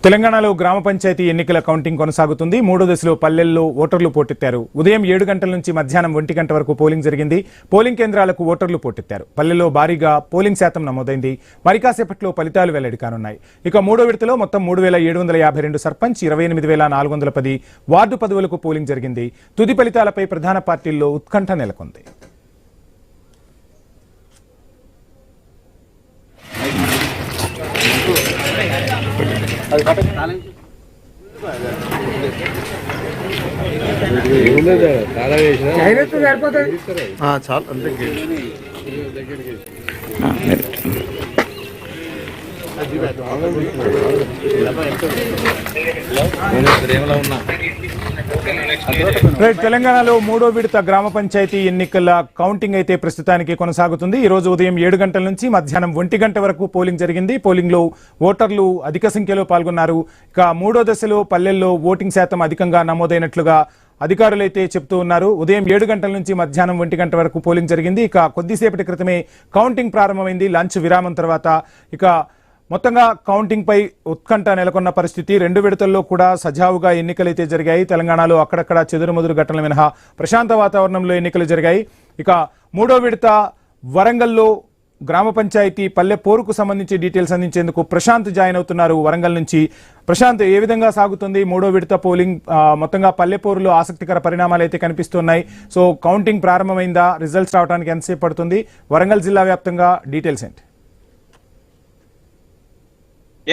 తెలంగాణలో గ్రామ పంచాయతీ ఎన్నికల కౌంటింగ్ కొనసాగుతుంది. మూడో దశలో పల్లెల్లో ఓటర్లు పోటెత్తారు. ఉదయం 7 గంటల నుంచి మధ్యాహ్నం 1 గంట వరకు పోలింగ్ జరిగింది. పోలింగ్ కేంద్రాలకు ఓటర్లు పోటెత్తారు. పల్లెల్లో భారీగా పోలింగ్ శాతం నమోదైంది. మరి కాసేపట్లో ఫలితాలు వెల్లడి కానున్నాయి. ఇక మూడో విడతలో మొత్తం 3752 సర్పంచ్, 28410 వార్డు పదవులకు పోలింగ్ జరిగింది. తుది ఫలితాలపై ప్రధాన పార్టీల్లో ఉత్కంఠ నెలకొంది. తెలంగాణలో మూడో విడత గ్రామ పంచాయతీ ఎన్నికల కౌంటింగ్ అయితే ప్రస్తుతానికి కొనసాగుతుంది. ఈ రోజు ఉదయం 7 గంటల నుంచి మధ్యాహ్నం 1 గంట వరకు పోలింగ్ జరిగింది. పోలింగ్ లో ఓటర్లు అధిక సంఖ్యలో పాల్గొన్నారు. ఇక మూడో దశలో పల్లెల్లో ఓటింగ్ శాతం అధికంగా నమోదైనట్లుగా అధికారులైతే చెప్తూ ఉన్నారు. ఉదయం 7 గంటల నుంచి మధ్యాహ్నం 1 గంట వరకు పోలింగ్ జరిగింది. ఇక కొద్దిసేపటి క్రితమే కౌంటింగ్ ప్రారంభమైంది. లంచ్ విరామం తర్వాత ఇక మొత్తంగా కౌంటింగ్ పై ఉత్కంఠ నెలకొన్న పరిస్థితి. 2 విడతల్లో కూడా సజావుగా ఎన్నికలైతే జరిగాయి. తెలంగాణలో అక్కడక్కడ చెదురుమదురు ఘటనలు మినహా ప్రశాంత వాతావరణంలో ఎన్నికలు జరిగాయి. ఇక మూడో విడత వరంగల్లో గ్రామ పంచాయతీ పల్లె పోరుకు సంబంధించి డీటెయిల్స్ అందించేందుకు ప్రశాంత్ జాయిన్ అవుతున్నారు వరంగల్ నుంచి. ప్రశాంత్, ఏ విధంగా సాగుతుంది మూడో విడత పోలింగ్? మొత్తంగా పల్లె పోరులో ఆసక్తికర పరిణామాలు అయితే కనిపిస్తున్నాయి. So counting ప్రారంభమైందా? రిజల్ట్స్ రావడానికి ఎంతసేపు పడుతుంది? వరంగల్ జిల్లా వ్యాప్తంగా డీటెయిల్స్ ఏంటి?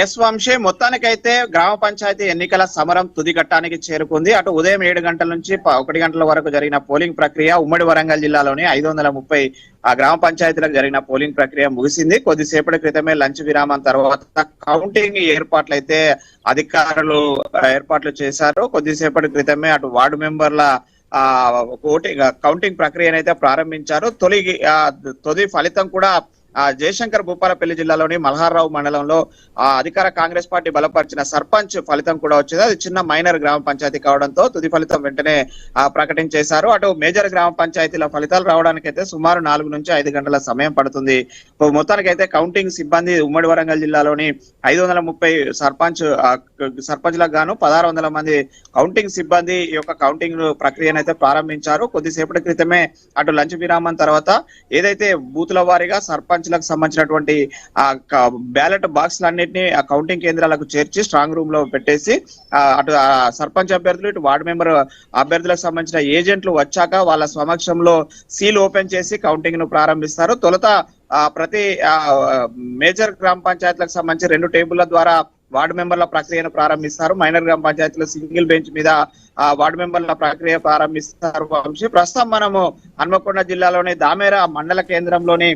ఎస్ వంశీ, మొత్తానికైతే గ్రామ పంచాయతీ ఎన్నికల సమరం తుది ఘట్టానికి చేరుకుంది. అటు ఉదయం 7 గంటల నుంచి 1 గంటల వరకు జరిగిన పోలింగ్ ప్రక్రియ ఉమ్మడి వరంగల్ జిల్లాలోని 530 గ్రామ పంచాయతీలకు జరిగిన పోలింగ్ ప్రక్రియ ముగిసింది. కొద్దిసేపటి క్రితమే లంచ్ విరామం తర్వాత కౌంటింగ్ ఏర్పాట్లు అయితే అధికారులు ఏర్పాట్లు చేశారు. కొద్దిసేపటి క్రితమే అటు వార్డు మెంబర్ల కౌంటింగ్ ప్రక్రియనైతే ప్రారంభించారు. తొలి ఫలితం కూడా జయశంకర్ భూపాలపల్లి జిల్లాలోని మల్హార్రావు మండలంలో అధికార కాంగ్రెస్ పార్టీ బలపరిచిన సర్పంచ్ ఫలితం కూడా వచ్చింది. అది చిన్న మైనర్ గ్రామ పంచాయతీ కావడంతో తుది ఫలితం వెంటనే ప్రకటించేశారు. అటు మేజర్ గ్రామ పంచాయతీల ఫలితాలు రావడానికి అయితే సుమారు 4 నుంచి 5 గంటల సమయం పడుతుంది. మొత్తానికైతే కౌంటింగ్ సిబ్బంది ఉమ్మడి వరంగల్ జిల్లాలోని 530 సర్పంచ్లకు గాను 1600 మంది కౌంటింగ్ సిబ్బంది ఈ యొక్క కౌంటింగ్ ప్రక్రియనైతే ప్రారంభించారు. కొద్దిసేపటి క్రితమే అటు లంచ్ విరామం తర్వాత ఏదైతే బూతుల వారీగా సర్పంచ్ లకు సంబంధించినటువంటి బ్యాలెట్ బాక్స్లన్నింటినీ ఆ కౌంటింగ్ కేంద్రాలకు చేర్చి స్ట్రాంగ్ రూమ్ లో పెట్టేసి అటు సర్పంచ్ అభ్యర్థులు ఇటు వార్డు మెంబర్ అభ్యర్థులకు సంబంధించిన ఏజెంట్లు వచ్చాక వాళ్ళ సమక్షంలో సీల్ ఓపెన్ చేసి కౌంటింగ్ ను ప్రారంభిస్తారు. తొలుత ప్రతి మేజర్ గ్రామ పంచాయతీలకు సంబంధించి 2 టేబుల్ల ద్వారా వార్డు మెంబర్ల ప్రక్రియను ప్రారంభిస్తారు. మైనర్ గ్రామ పంచాయతీలో సింగిల్ బెంచ్ మీద వార్డు మెంబర్ల ప్రక్రియ ప్రారంభిస్తారు. వంశీ, ప్రస్తుతం మనము హన్మకొండ జిల్లాలోని దామేర మండల కేంద్రంలోని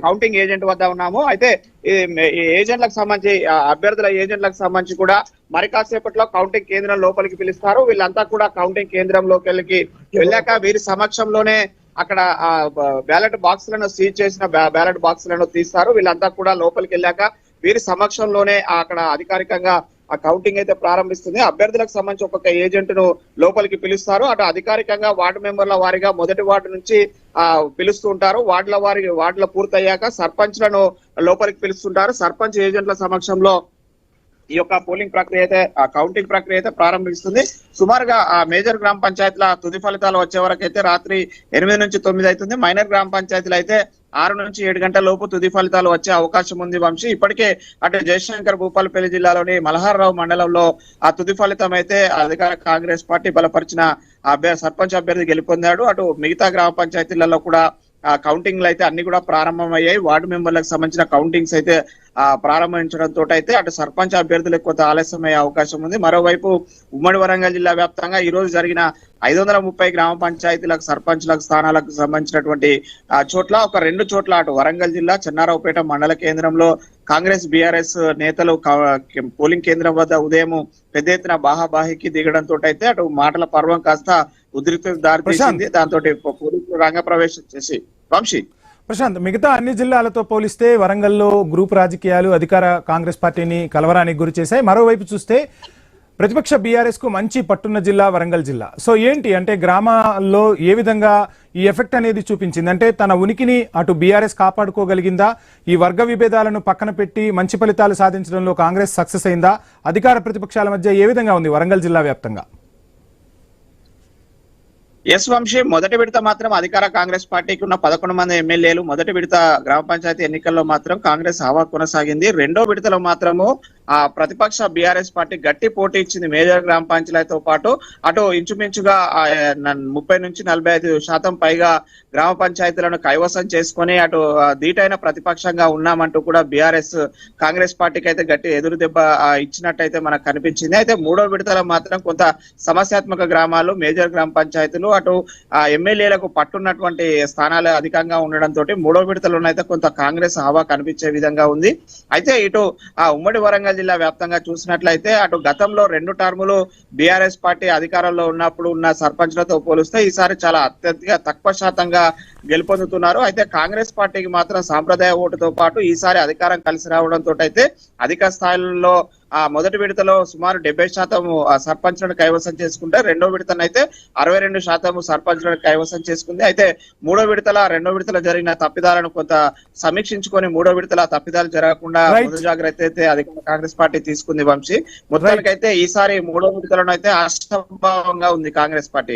కౌంటింగ్ ఏజెంట్ వద్ద ఉన్నాము. అయితే ఈ ఏజెంట్లకు సంబంధించి అభ్యర్థుల ఏజెంట్లకు సంబంధించి కూడా మరి కాసేపట్లో కౌంటింగ్ కేంద్రం లోపలికి పిలుస్తారు. వీళ్ళంతా కూడా కౌంటింగ్ కేంద్రంలోకి వెళ్ళాక వీరి సమక్షంలోనే అక్కడ బ్యాలెట్ బాక్స్లను సీజ్ చేసిన బ్యాలెట్ బాక్స్లను తీస్తారు. వీళ్ళంతా కూడా లోపలికి వెళ్ళాక వీరి సమక్షంలోనే అక్కడ అధికారికంగా ఆ కౌంటింగ్ అయితే ప్రారంభిస్తుంది. అభ్యర్థులకు సంబంధించి ఒక్కొక్క ఏజెంట్ ను లోపలికి పిలుస్తారు. అటు అధికారికంగా వార్డు మెంబర్ల వారిగా మొదటి వార్డు నుంచి పిలుస్తూ ఉంటారు. వార్డుల పూర్తయ్యాక సర్పంచ్లను లోపలికి పిలుస్తుంటారు. సర్పంచ్ ఏజెంట్ల సమక్షంలో ఈ యొక్క పోలింగ్ ప్రక్రియ అయితే కౌంటింగ్ ప్రక్రియ అయితే ప్రారంభిస్తుంది. సుమారుగా మేజర్ గ్రామ పంచాయతీల తుది ఫలితాలు వచ్చే వరకు అయితే రాత్రి 8 నుంచి 9 అవుతుంది. మైనర్ గ్రామ పంచాయతీలు అయితే 6 నుంచి 7 గంటల లోపు తుది ఫలితాలు వచ్చే అవకాశం ఉంది. వంశీ, ఇప్పటికే అటు జయశంకర్ భూపాలపల్లి జిల్లాలోని మల్హార్రావు మండలంలో ఆ తుది ఫలితం అయితే అధికార కాంగ్రెస్ పార్టీ బలపరిచిన సర్పంచ్ అభ్యర్థి గెలుపొందాడు. అటు మిగతా గ్రామ పంచాయతీలలో కూడా కౌంటింగ్లు అయితే అన్ని కూడా ప్రారంభమయ్యాయి. వార్డు మెంబర్లకు సంబంధించిన కౌంటింగ్స్ అయితే ప్రారంభించడంతో అయితే అటు సర్పంచ్ అభ్యర్థులకు కొంత ఆలస్యం అయ్యే అవకాశం ఉంది. మరోవైపు ఉమ్మడి వరంగల్ జిల్లా వ్యాప్తంగా ఈ రోజు జరిగిన 530 గ్రామ పంచాయతీలకు సర్పంచ్లకు స్థానాలకు సంబంధించినటువంటి చోట్ల ఒక 2 చోట్ల అటు వరంగల్ జిల్లా చెన్నారావుపేట మండల కేంద్రంలో కాంగ్రెస్ బీఆర్ఎస్ నేతలు పోలింగ్ కేంద్రం వద్ద ఉదయం పెద్ద ఎత్తున బాహాబాహికి దిగడంతో అయితే అటు మాటల పర్వం కాస్త ఉద్రిక్తత దారితీసింది. దాంతో పోలీసులు రంగప్రవేశం చేసి వంశీ ప్రశాంత్, మిగతా అన్ని జిల్లాలతో పోలిస్తే వరంగల్లో గ్రూప్ రాజకీయాలు అధికార కాంగ్రెస్ పార్టీని కలవరానికి గురి చేశాయి. మరోవైపు చూస్తే ప్రతిపక్ష బీఆర్ఎస్ కు మంచి పట్టున్న జిల్లా వరంగల్ జిల్లా. సో ఏంటి అంటే గ్రామాల్లో ఏ విధంగా ఈ ఎఫెక్ట్ అనేది చూపించింది? అంటే తన ఉనికిని అటు బీఆర్ఎస్ కాపాడుకోగలిగిందా? ఈ వర్గ విభేదాలను పక్కన పెట్టి మంచి ఫలితాలు సాధించడంలో కాంగ్రెస్ సక్సెస్ అయిందా? అధికార ప్రతిపక్షాల మధ్య ఏ విధంగా ఉంది వరంగల్ జిల్లా వ్యాప్తంగా? ఎస్ వంశీ, మొదటి విడత మాత్రం అధికార కాంగ్రెస్ పార్టీకి ఉన్న 11 మంది ఎమ్మెల్యేలు మొదటి విడత గ్రామ పంచాయతీ ఎన్నికల్లో మాత్రం కాంగ్రెస్ హవా కొనసాగింది. రెండో విడతలో మాత్రము ఆ ప్రతిపక్ష బీఆర్ఎస్ పార్టీ గట్టి పోటీ ఇచ్చింది మేజర్ గ్రామ పంచాయతీతో పాటు. అటు ఇంచుమించుగా 30 నుంచి 45% పైగా గ్రామ పంచాయతీలను కైవసం చేసుకొని అటు దీటైన ప్రతిపక్షంగా ఉన్నామంటూ కూడా బీఆర్ఎస్ కాంగ్రెస్ పార్టీకి అయితే గట్టి ఎదురు దెబ్బ ఇచ్చినట్టయితే మనకు కనిపించింది. అయితే మూడో విడతలో మాత్రం కొంత సమస్యాత్మక గ్రామాలు, మేజర్ గ్రామ పంచాయతీలు, అటు ఎమ్మెల్యేలకు పట్టున్నటువంటి స్థానాలు అధికంగా ఉండడంతో మూడో విడతలోనైతే కొంత కాంగ్రెస్ హవా కనిపించే విధంగా ఉంది. అయితే ఇటు ఉమ్మడి వరంగల్ జిల్లా వ్యాప్తంగా చూసినట్లయితే అటు గతంలో 2 టర్ములు బీఆర్ఎస్ పార్టీ అధికారంలో ఉన్నప్పుడు ఉన్న సర్పంచ్లతో పోలిస్తే ఈసారి చాలా అత్యధిక తక్కువ శాతంగా గెలుపొందుతున్నారు. అయితే కాంగ్రెస్ పార్టీకి మాత్రం సాంప్రదాయ ఓటుతో పాటు ఈసారి అధికారం కలిసి రావడంతో అయితే అధిక స్థాయిలో మొదటి విడతలో సుమారు 70% సర్పంచ్లను కైవసం చేసుకుంటే రెండో విడతనైతే 62% సర్పంచ్లను కైవసం చేసుకుంది. అయితే రెండో విడతలో జరిగిన తప్పిదాలను కొంత సమీక్షించుకొని మూడో విడతల తప్పిదాలు జరగకుండా ముందు జాగ్రత్త అయితే అధికార కాంగ్రెస్ పార్టీ తీసుకుంది వంశీ. మొత్తానికైతే ఈసారి మూడో విడతలోనైతే ఆశాభావంగా ఉంది కాంగ్రెస్ పార్టీ.